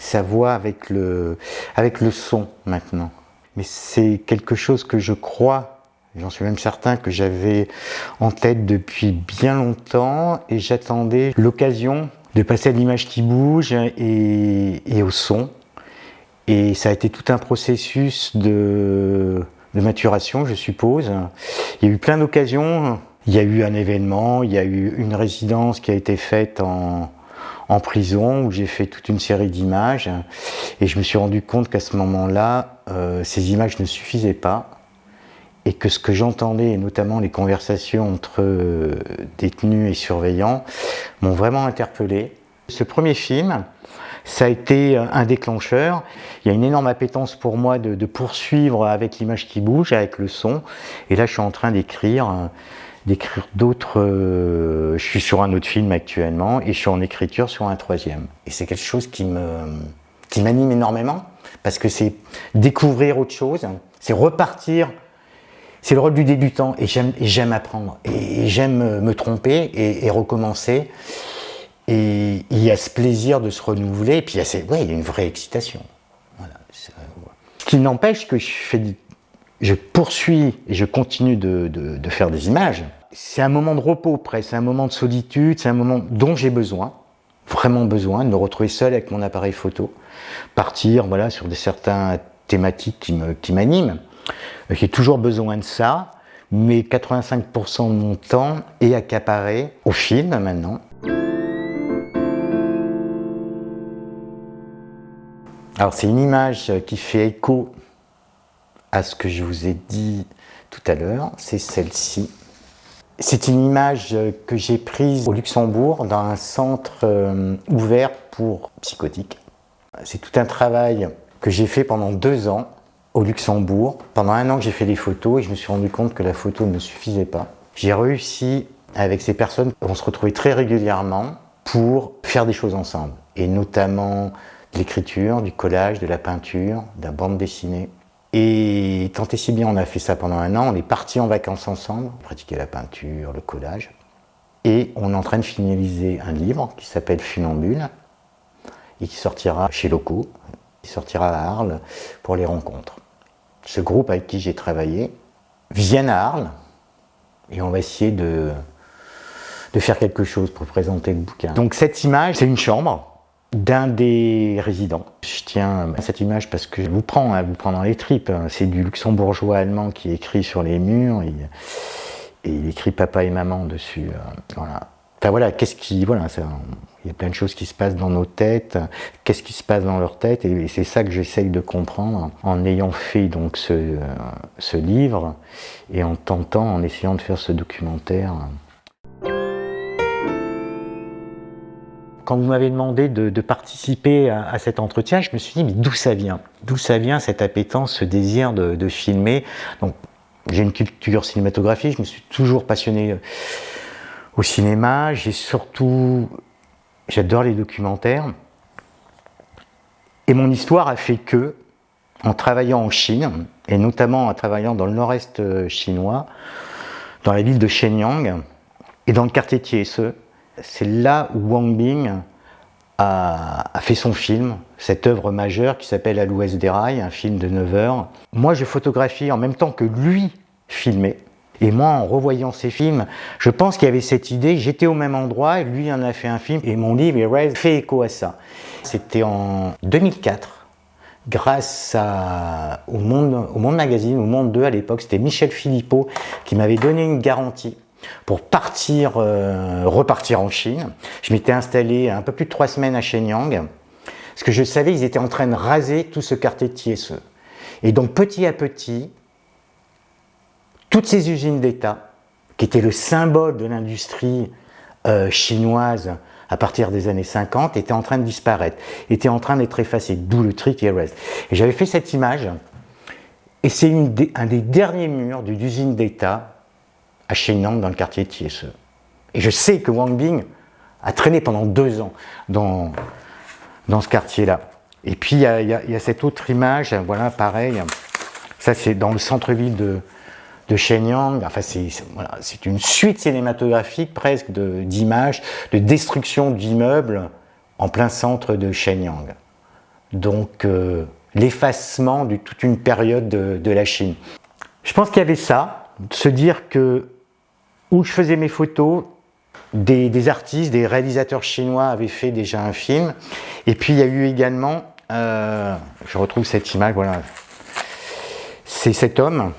sa voix avec le son maintenant. Mais c'est quelque chose que je crois, j'en suis même certain, que j'avais en tête depuis bien longtemps, et j'attendais l'occasion de passer à l'image qui bouge et au son. Et ça a été tout un processus de maturation, je suppose. Il y a eu plein d'occasions. Il y a eu un événement, il y a eu une résidence qui a été faite en prison où j'ai fait toute une série d'images. Et je me suis rendu compte qu'à ce moment-là, ces images ne suffisaient pas. Et que ce que j'entendais, et notamment les conversations entre détenus et surveillants, m'ont vraiment interpellé. Ce premier film, ça a été un déclencheur. Il y a une énorme appétence pour moi de poursuivre avec l'image qui bouge, avec le son. Et là, je suis en train d'écrire d'autres... je suis sur un autre film actuellement et je suis en écriture sur un troisième. Et c'est quelque chose qui m'anime énormément parce que c'est découvrir autre chose, c'est repartir. C'est le rôle du débutant et j'aime apprendre et j'aime me tromper et recommencer. Et il y a ce plaisir de se renouveler et puis il y a une vraie excitation. Voilà. Ce qui n'empêche que je poursuis et je continue de faire des images. C'est un moment de repos presque, c'est un moment de solitude, c'est un moment dont j'ai besoin, vraiment besoin, de me retrouver seul avec mon appareil photo, partir sur certaines thématiques qui m'animent. J'ai toujours besoin de ça, mais 85% de mon temps est accaparé au film maintenant. Alors c'est une image qui fait écho à ce que je vous ai dit tout à l'heure, c'est celle-ci. C'est une image que j'ai prise au Luxembourg dans un centre ouvert pour psychotiques. C'est tout un travail que j'ai fait pendant 2 ans au Luxembourg. Pendant 1 an que j'ai fait des photos et je me suis rendu compte que la photo ne suffisait pas. J'ai réussi avec ces personnes, on se retrouvait très régulièrement pour faire des choses ensemble. Et notamment de l'écriture, du collage, de la peinture, de la bande dessinée. Et tant et si bien on a fait ça pendant 1 an, on est partis en vacances ensemble, on pratiquait la peinture, le collage. Et on est en train de finaliser un livre qui s'appelle Funambule et qui sortira chez Loco, qui sortira à Arles pour les rencontres. Ce groupe avec qui j'ai travaillé viennent à Arles et on va essayer de faire quelque chose pour présenter le bouquin. Donc cette image, c'est une chambre d'un des résidents. Je tiens à cette image parce que je vous prends dans les tripes. C'est du luxembourgeois allemand qui écrit sur les murs et il écrit papa et maman dessus. Voilà. Enfin voilà, il y a plein de choses qui se passent dans nos têtes, qu'est-ce qui se passe dans leur tête, et c'est ça que j'essaye de comprendre en ayant fait donc ce livre et en essayant de faire ce documentaire. Quand vous m'avez demandé de participer à cet entretien, je me suis dit, mais d'où ça vient? D'où ça vient cette appétence, ce désir de filmer? Donc, j'ai une culture cinématographique, je me suis toujours passionné au cinéma, j'adore les documentaires. Et mon histoire a fait que, en travaillant en Chine, et notamment en travaillant dans le nord-est chinois, dans la ville de Shenyang, et dans le quartier Tiesse, c'est là où Wang Bing a fait son film, cette œuvre majeure qui s'appelle À l'ouest des rails, un film de 9 heures. Moi, je photographie en même temps que lui filmait. Et moi, en revoyant ces films, je pense qu'il y avait cette idée, j'étais au même endroit, lui en a fait un film, et mon livre, Erased, fait écho à ça. C'était en 2004, grâce au Monde Magazine, au Monde 2 à l'époque, c'était Michel Philippot qui m'avait donné une garantie pour repartir en Chine. Je m'étais installé un peu plus de 3 semaines à Shenyang, parce que je savais qu'ils étaient en train de raser tout ce quartier de Tiesse. Et donc petit à petit, toutes ces usines d'État, qui étaient le symbole de l'industrie chinoise à partir des années 50, étaient en train de disparaître, étaient en train d'être effacées, d'où le trick Erased. Et j'avais fait cette image, et c'est un des derniers murs d'une usine d'État à Shenyang, dans le quartier de Tiesse. Et je sais que Wang Bing a traîné pendant 2 ans dans ce quartier-là. Et puis il y a cette autre image, voilà, pareil, ça c'est dans le centre-ville de Shenyang. Enfin, c'est une suite cinématographique presque d'images, de destruction d'immeubles en plein centre de Shenyang. donc l'effacement de toute une période de la Chine. Je pense qu'il y avait ça, se dire que où je faisais mes photos, des artistes, des réalisateurs chinois avaient fait déjà un film, et puis il y a eu également, je retrouve cette image, voilà, c'est cet homme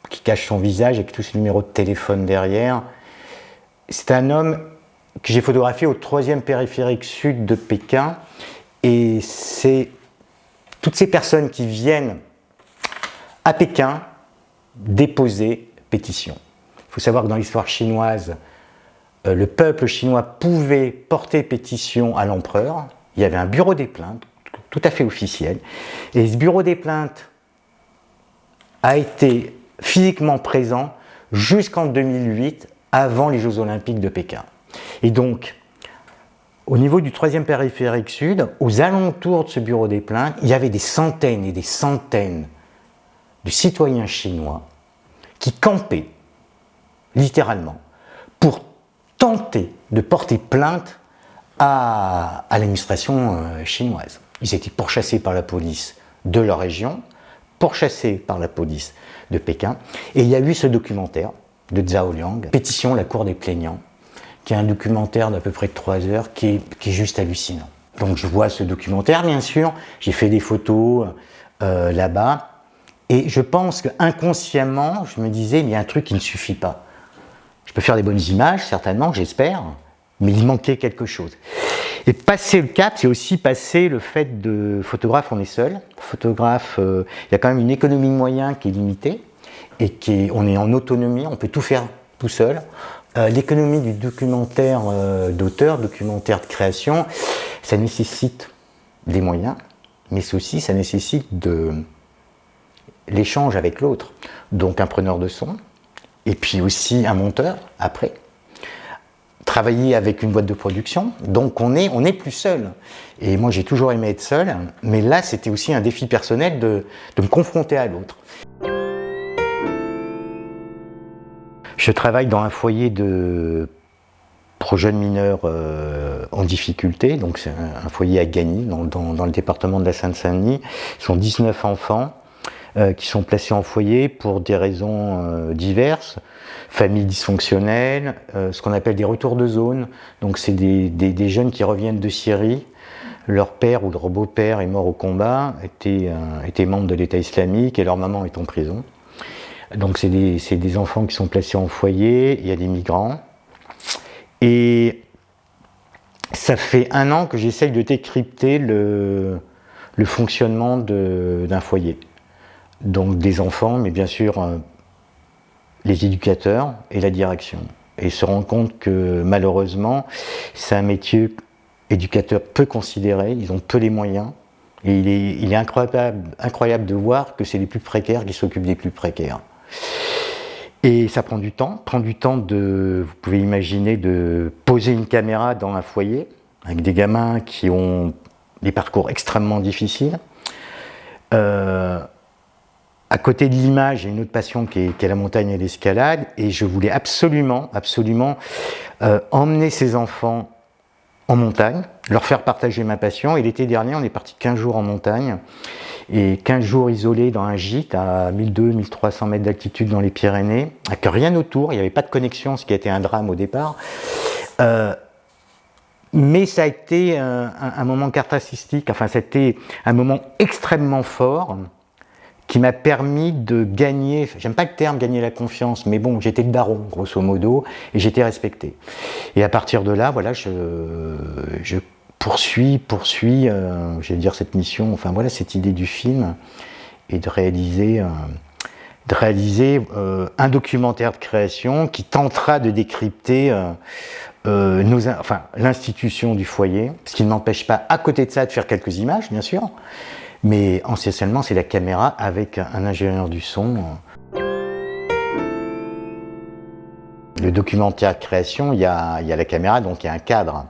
qui cache son visage avec tous ses numéros de téléphone derrière. C'est un homme que j'ai photographié au 3e périphérique sud de Pékin, et c'est toutes ces personnes qui viennent à Pékin déposer pétition. Il faut savoir que dans l'histoire chinoise, le peuple chinois pouvait porter pétition à l'empereur. Il y avait un bureau des plaintes, tout à fait officiel, et ce bureau des plaintes a été physiquement présent jusqu'en 2008, avant les Jeux Olympiques de Pékin. Et donc, au niveau du 3e périphérique sud, aux alentours de ce bureau des plaintes, il y avait des centaines et des centaines de citoyens chinois qui campaient, littéralement, pour tenter de porter plainte à l'administration chinoise. Ils étaient pourchassés par la police de leur région, pourchassés par la police de Pékin, et il y a eu ce documentaire de Zhao Liang, Pétition, la cour des plaignants, qui est un documentaire d'à peu près 3 heures, qui est juste hallucinant. Donc je vois ce documentaire, bien sûr, j'ai fait des photos là-bas, et je pense qu'inconsciemment, je me disais, mais il y a un truc qui ne suffit pas. Je peux faire des bonnes images, certainement, j'espère, mais il manquait quelque chose. Et passer le cap, c'est aussi passer le fait de photographe, on est seul. Photographe, il y a quand même une économie de moyens qui est limitée, et on est en autonomie, on peut tout faire tout seul. L'économie du documentaire d'auteur, documentaire de création, ça nécessite des moyens, mais aussi ça nécessite de l'échange avec l'autre. Donc un preneur de son, et puis aussi un monteur après. Travailler avec une boîte de production, donc on est plus seul. Et moi j'ai toujours aimé être seul, mais là c'était aussi un défi personnel de me confronter à l'autre. Je travaille dans un foyer pour jeunes mineurs en difficulté, donc c'est un foyer à Gagny, dans le département de la Seine-Saint-Denis. Ce sont 19 enfants qui sont placés en foyer pour des raisons diverses, familles dysfonctionnelles, ce qu'on appelle des retours de zone, donc c'est des jeunes qui reviennent de Syrie. Leur père ou leur beau-père est mort au combat, était membre de l'État islamique, et leur maman est en prison. Donc c'est des enfants qui sont placés en foyer, il y a des migrants. Et ça fait 1 an que j'essaye de décrypter le fonctionnement d'un foyer. Donc des enfants, mais bien sûr les éducateurs et la direction. Et se rendre compte que malheureusement, c'est un métier éducateur peu considéré, ils ont peu les moyens. Et il est incroyable de voir que c'est les plus précaires qui s'occupent des plus précaires. Et ça prend du temps vous pouvez imaginer, de poser une caméra dans un foyer, avec des gamins qui ont des parcours extrêmement difficiles. À côté de l'image, il y a une autre passion qui est la montagne et l'escalade, et je voulais absolument emmener ces enfants en montagne, leur faire partager ma passion. Et l'été dernier, on est parti 15 jours en montagne, et 15 jours isolés dans un gîte à 1200-1300 mètres d'altitude dans les Pyrénées, avec rien autour, il n'y avait pas de connexion, ce qui a été un drame au départ. Mais ça a été un moment cathartique, enfin c'était un moment extrêmement fort, qui m'a permis de gagner, j'aime pas le terme gagner la confiance, mais bon, j'étais le daron, grosso modo, et j'étais respecté. Et à partir de là, voilà, je poursuis, je vais dire cette mission, enfin voilà, cette idée du film, et de réaliser un documentaire de création qui tentera de décrypter l'institution du foyer, ce qui ne m'empêche pas, à côté de ça, de faire quelques images, bien sûr, mais essentiellement, c'est la caméra avec un ingénieur du son. Le documentaire de création, il y a la caméra, donc il y a un cadre.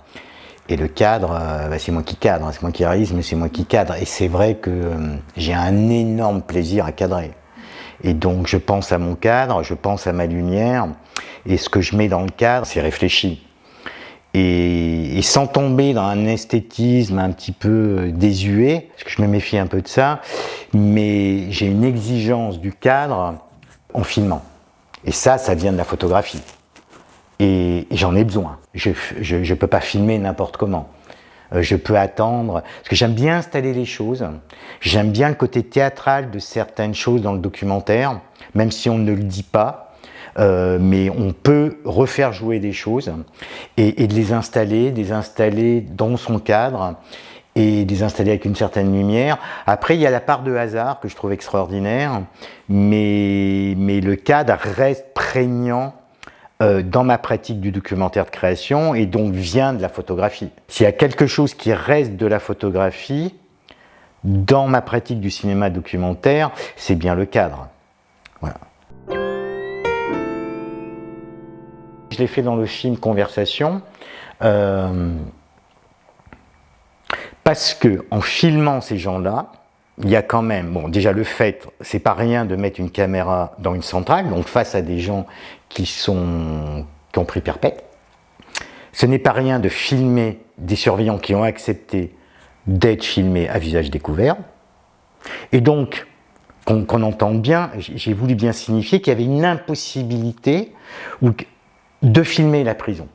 Et le cadre, c'est moi qui cadre, c'est moi qui réalise, mais c'est moi qui cadre. Et c'est vrai que j'ai un énorme plaisir à cadrer. Et donc je pense à mon cadre, je pense à ma lumière, et ce que je mets dans le cadre, c'est réfléchi. et sans tomber dans un esthétisme un petit peu désuet, parce que je me méfie un peu de ça, mais j'ai une exigence du cadre en filmant. Et ça vient de la photographie. Et j'en ai besoin. Je ne peux pas filmer n'importe comment. Je peux attendre, parce que j'aime bien installer les choses, j'aime bien le côté théâtral de certaines choses dans le documentaire, même si on ne le dit pas, mais on peut refaire jouer des choses et de les installer dans son cadre et de les installer avec une certaine lumière. Après, il y a la part de hasard que je trouve extraordinaire, mais le cadre reste prégnant dans ma pratique du documentaire de création et donc vient de la photographie. S'il y a quelque chose qui reste de la photographie, dans ma pratique du cinéma documentaire, c'est bien le cadre. Voilà. Je l'ai fait dans le film Conversation, parce que en filmant ces gens-là, il y a quand même, bon, déjà le fait, c'est pas rien de mettre une caméra dans une centrale, donc face à des gens qui ont pris perpète. Ce n'est pas rien de filmer des surveillants qui ont accepté d'être filmés à visage découvert. Et donc, qu'on entende bien, j'ai voulu bien signifier qu'il y avait une impossibilité de filmer la prison.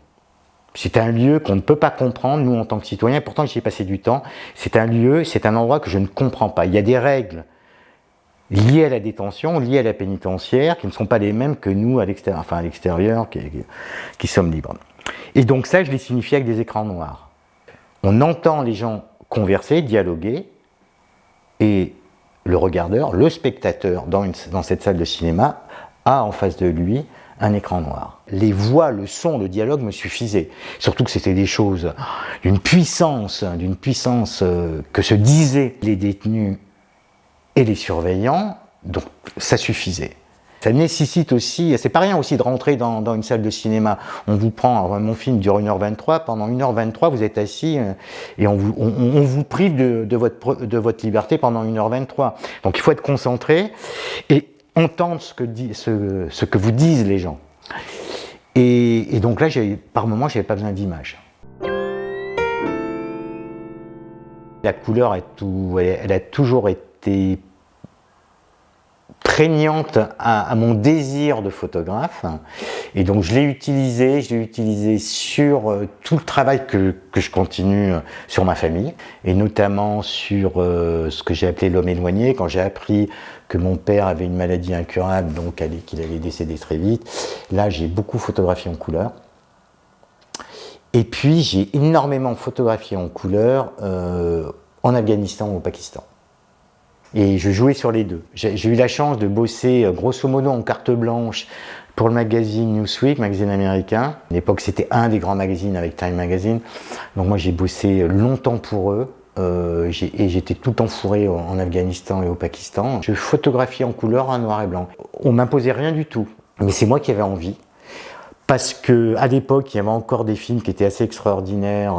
C'est un lieu qu'on ne peut pas comprendre, nous, en tant que citoyens, pourtant j'y ai passé du temps. C'est un lieu, c'est un endroit que je ne comprends pas. Il y a des règles liées à la détention, liées à la pénitentiaire, qui ne sont pas les mêmes que nous, à l'extérieur, qui sommes libres. Et donc ça, je l'ai signifié avec des écrans noirs. On entend les gens converser, dialoguer, et le regardeur, le spectateur, dans cette salle de cinéma, a en face de lui un écran noir. Les voix, le son, le dialogue me suffisaient. Surtout que c'était des choses d'une puissance que se disaient les détenus et les surveillants, donc ça suffisait. Ça nécessite aussi, c'est pas rien aussi de rentrer dans une salle de cinéma. On vous prend, mon film dure 1h23, pendant 1h23 vous êtes assis et on vous prive de votre liberté pendant 1h23. Donc il faut être concentré et entendre ce que vous disent les gens. Et donc là, par moment, je n'avais pas besoin d'images. La couleur, elle a toujours été prégnante à mon désir de photographe. Et donc je l'ai utilisé sur tout le travail que je continue sur ma famille, et notamment sur ce que j'ai appelé l'homme éloigné, quand j'ai appris que mon père avait une maladie incurable, donc qu'il allait décéder très vite. Là, j'ai beaucoup photographié en couleur. Et puis, j'ai énormément photographié en couleur en Afghanistan ou au Pakistan. Et je jouais sur les deux. J'ai eu la chance de bosser grosso modo en carte blanche pour le magazine Newsweek, magazine américain. À l'époque, c'était un des grands magazines avec Time Magazine. Donc moi, j'ai bossé longtemps pour eux. Et j'étais tout le temps fourré en Afghanistan et au Pakistan. Je photographiais en couleur, en noir et blanc. On m'imposait rien du tout. Mais c'est moi qui avais envie. Parce qu'à l'époque, il y avait encore des films qui étaient assez extraordinaires,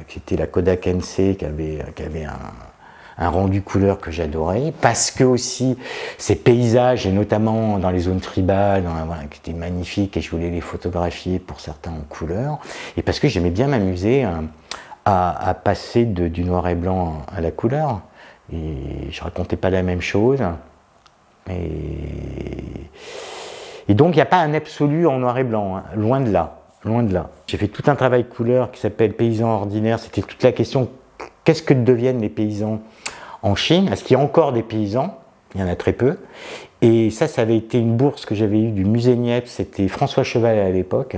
qui étaient la Kodak NC, qui avait un rendu couleur que j'adorais, parce que aussi ces paysages, et notamment dans les zones tribales, qui étaient magnifiques, et je voulais les photographier pour certains en couleur, et parce que j'aimais bien m'amuser à passer du noir et blanc à la couleur, et je racontais pas la même chose, et donc il n'y a pas un absolu en noir et blanc, hein, loin de là. J'ai fait tout un travail couleur qui s'appelle Paysans ordinaires, c'était toute la question, qu'est-ce que deviennent les paysans en Chine? Est-ce qu'il y a encore des paysans? Il y en a très peu. Et ça avait été une bourse que j'avais eue du musée Niepce, c'était François Cheval à l'époque.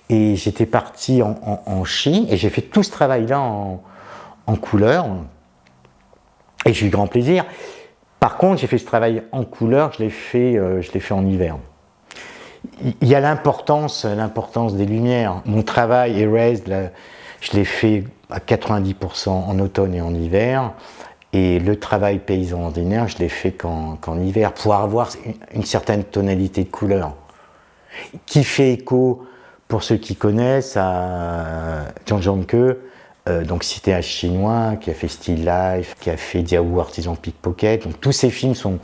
Et j'étais parti en Chine et j'ai fait tout ce travail-là en couleur. Et j'ai eu grand plaisir. Par contre, j'ai fait ce travail en couleur, je l'ai fait en hiver. Il y a l'importance des lumières. Mon travail, Erased, je l'ai fait à 90% en automne et en hiver. Et le travail paysan ordinaire, je l'ai fait qu'en hiver, pour avoir une certaine tonalité de couleur. Qui fait écho, pour ceux qui connaissent, à Zhang Zhangke, donc cinéaste chinois, qui a fait Still Life, qui a fait Diao Artisan Pickpocket. Donc tous ces films sont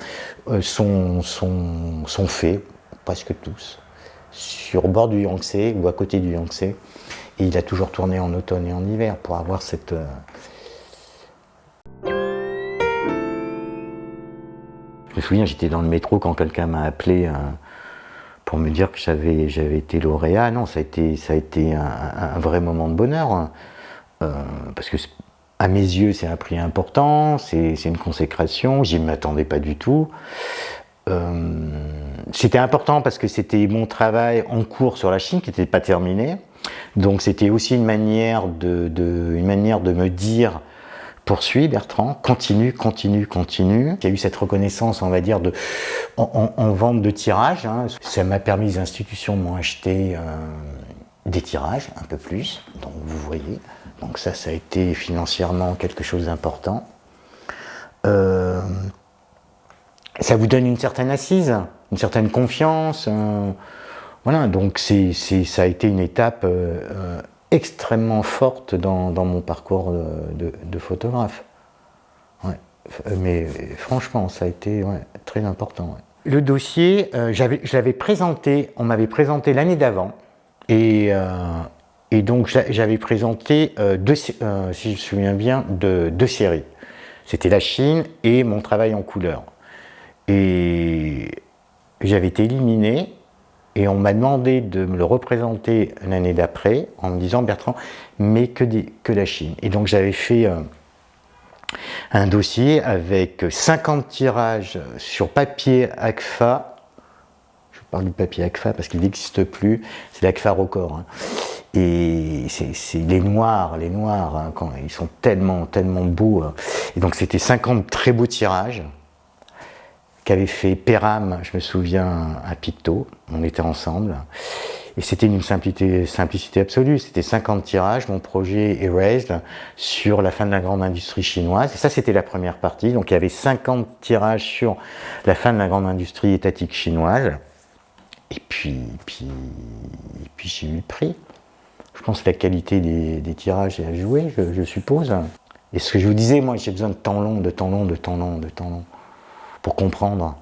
faits, presque tous, sur le bord du Yangtze ou à côté du Yangtze. Et il a toujours tourné en automne et en hiver pour avoir cette... Je me souviens, j'étais dans le métro quand quelqu'un m'a appelé pour me dire que j'avais été lauréat. Non, ça a été un vrai moment de bonheur. Parce que à mes yeux, c'est un prix important, c'est une consécration, j'y m'attendais pas du tout. C'était important parce que c'était mon travail en cours sur la Chine qui n'était pas terminé. Donc c'était aussi une manière de me dire: poursuis Bertrand, continue. Il y a eu cette reconnaissance, on va dire, en vente de tirages. Hein. Ça m'a permis, les institutions m'ont acheté des tirages, un peu plus, donc vous voyez. Donc ça a été financièrement quelque chose d'important. Ça vous donne une certaine assise, une certaine confiance. Voilà, donc ça a été une étape extrêmement forte dans mon parcours de photographe. Ouais. Mais franchement, ça a été très important. Ouais. Le dossier, je l'avais présenté, on m'avait présenté l'année d'avant, et donc j'avais présenté si je me souviens bien, deux séries. C'était la Chine et mon travail en couleur. Et j'avais été éliminé. Et on m'a demandé de me le représenter l'année d'après en me disant: Bertrand, mais que la Chine. Et donc j'avais fait un dossier avec 50 tirages sur papier Agfa. Je parle du papier Agfa parce qu'il n'existe plus, c'est l'Agfa Record. Hein. Et c'est les noirs, hein, quand ils sont tellement beaux. Et donc c'était 50 très beaux tirages qu'avait fait Peram, je me souviens, à Picto. On était ensemble. Et c'était une simplicité absolue. C'était 50 tirages, mon projet Erased, sur la fin de la grande industrie chinoise. Et ça, c'était la première partie. Donc il y avait 50 tirages sur la fin de la grande industrie étatique chinoise. Et puis j'ai eu le prix. Je pense que la qualité des tirages a joué, je suppose. Et ce que je vous disais, moi, j'ai besoin de temps long pour comprendre.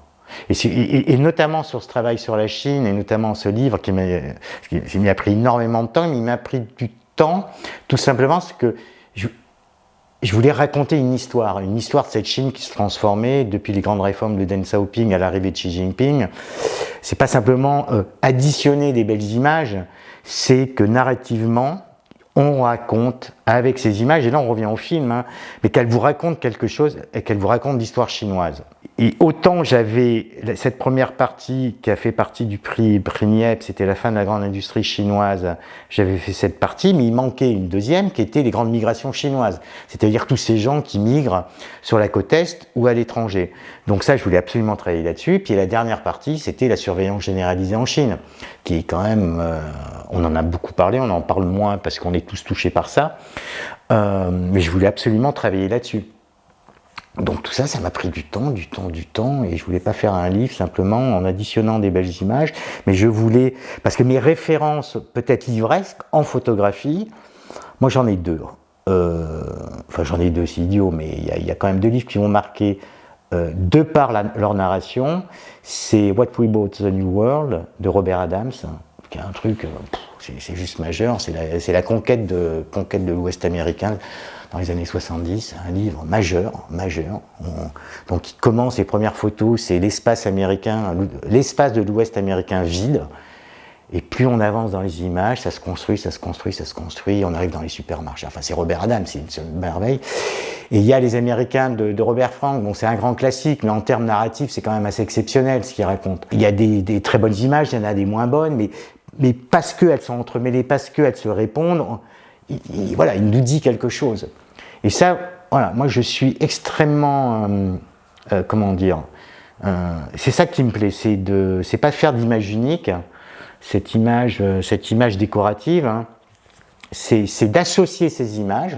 Et notamment sur ce travail sur la Chine, et notamment ce livre qui m'a pris énormément de temps, mais il m'a pris du temps, tout simplement parce que je voulais raconter une histoire de cette Chine qui se transformait depuis les grandes réformes de Deng Xiaoping à l'arrivée de Xi Jinping. C'est pas simplement additionner des belles images, c'est que narrativement, on raconte avec ces images, et là on revient au film, hein, mais qu'elle vous raconte quelque chose, et qu'elle vous raconte l'histoire chinoise. Et autant j'avais cette première partie qui a fait partie du prix Niepce, c'était la fin de la grande industrie chinoise, j'avais fait cette partie, mais il manquait une deuxième qui était les grandes migrations chinoises, c'est-à-dire tous ces gens qui migrent sur la côte Est ou à l'étranger. Donc ça, je voulais absolument travailler là-dessus. Puis la dernière partie, c'était la surveillance généralisée en Chine, qui est quand même, on en a beaucoup parlé, on en parle moins parce qu'on est tous touchés par ça, mais je voulais absolument travailler là-dessus. Donc tout ça, ça m'a pris du temps, et je voulais pas faire un livre simplement en additionnant des belles images, mais je voulais, parce que mes références, peut-être livresques, en photographie, moi j'en ai deux. Enfin j'en ai deux, c'est idiot, mais il y a quand même deux livres qui m'ont marqué de par leur narration. C'est What We Bought the New World de Robert Adams, qui est un truc, c'est juste majeur, c'est la conquête de l'Ouest américain dans les années 70, un livre majeur. Donc il commence, les premières photos, c'est l'espace de l'Ouest américain vide, et plus on avance dans les images, ça se construit, on arrive dans les supermarchés. Enfin c'est Robert Adams, c'est une merveille. Et il y a les Américains de Robert Frank, bon c'est un grand classique, mais en termes narratifs c'est quand même assez exceptionnel ce qu'il raconte. Il y a des très bonnes images, il y en a des moins bonnes, mais parce qu'elles sont entremêlées, parce qu'elles se répondent, voilà, il nous dit quelque chose. Et ça, voilà, moi je suis extrêmement, c'est ça qui me plaît, c'est pas faire d'image unique, cette image décorative, hein, c'est d'associer ces images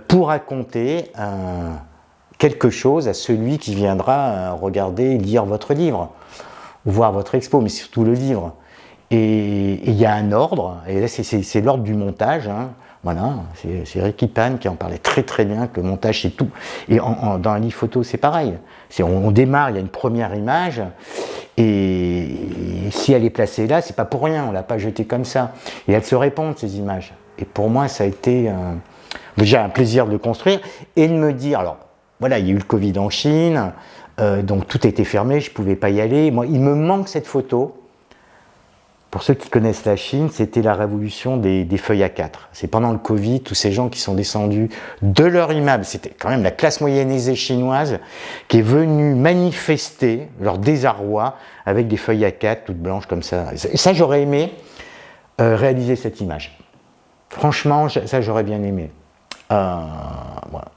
pour raconter quelque chose à celui qui viendra regarder, lire votre livre, ou voir votre expo, mais surtout le livre. Et il y a un ordre, et là c'est l'ordre du montage, hein. Voilà, c'est Ricky Pan qui en parlait très très bien, que le montage c'est tout. Et dans un livre photo c'est pareil. On démarre, il y a une première image, et si elle est placée là, c'est pas pour rien, on l'a pas jetée comme ça. Et elles se répondent ces images. Et pour moi ça a été déjà un plaisir de le construire et de me dire, alors voilà, il y a eu le Covid en Chine, donc tout était fermé, je pouvais pas y aller. Moi, il me manque cette photo. Pour ceux qui connaissent la Chine, c'était la révolution des feuilles A4. C'est pendant le Covid, tous ces gens qui sont descendus de leur immeuble, c'était quand même la classe moyenne aisée chinoise qui est venue manifester leur désarroi avec des feuilles A4 toutes blanches comme ça. Et ça, j'aurais aimé réaliser cette image. Franchement, ça, j'aurais bien aimé. Voilà.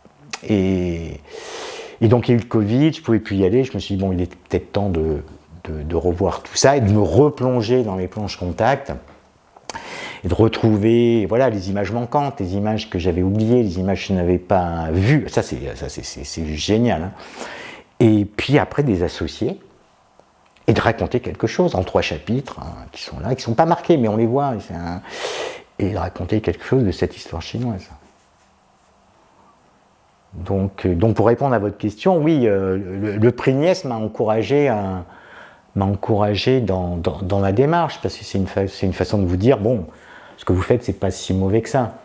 Et donc, il y a eu le Covid, je ne pouvais plus y aller. Je me suis dit, bon, il est peut-être temps de revoir tout ça et de me replonger dans les planches contact et de retrouver voilà, les images manquantes, les images que j'avais oubliées, les images que je n'avais pas vues. Ça, c'est génial. Hein. Et puis après, des associés et de raconter quelque chose en 3 chapitres hein, qui sont là, qui ne sont pas marqués, mais on les voit. Et de raconter quelque chose de cette histoire chinoise. Donc pour répondre à votre question, oui, le prix Niès m'a encouragé dans la démarche, parce que c'est une façon de vous dire, bon, ce que vous faites, c'est pas si mauvais que ça.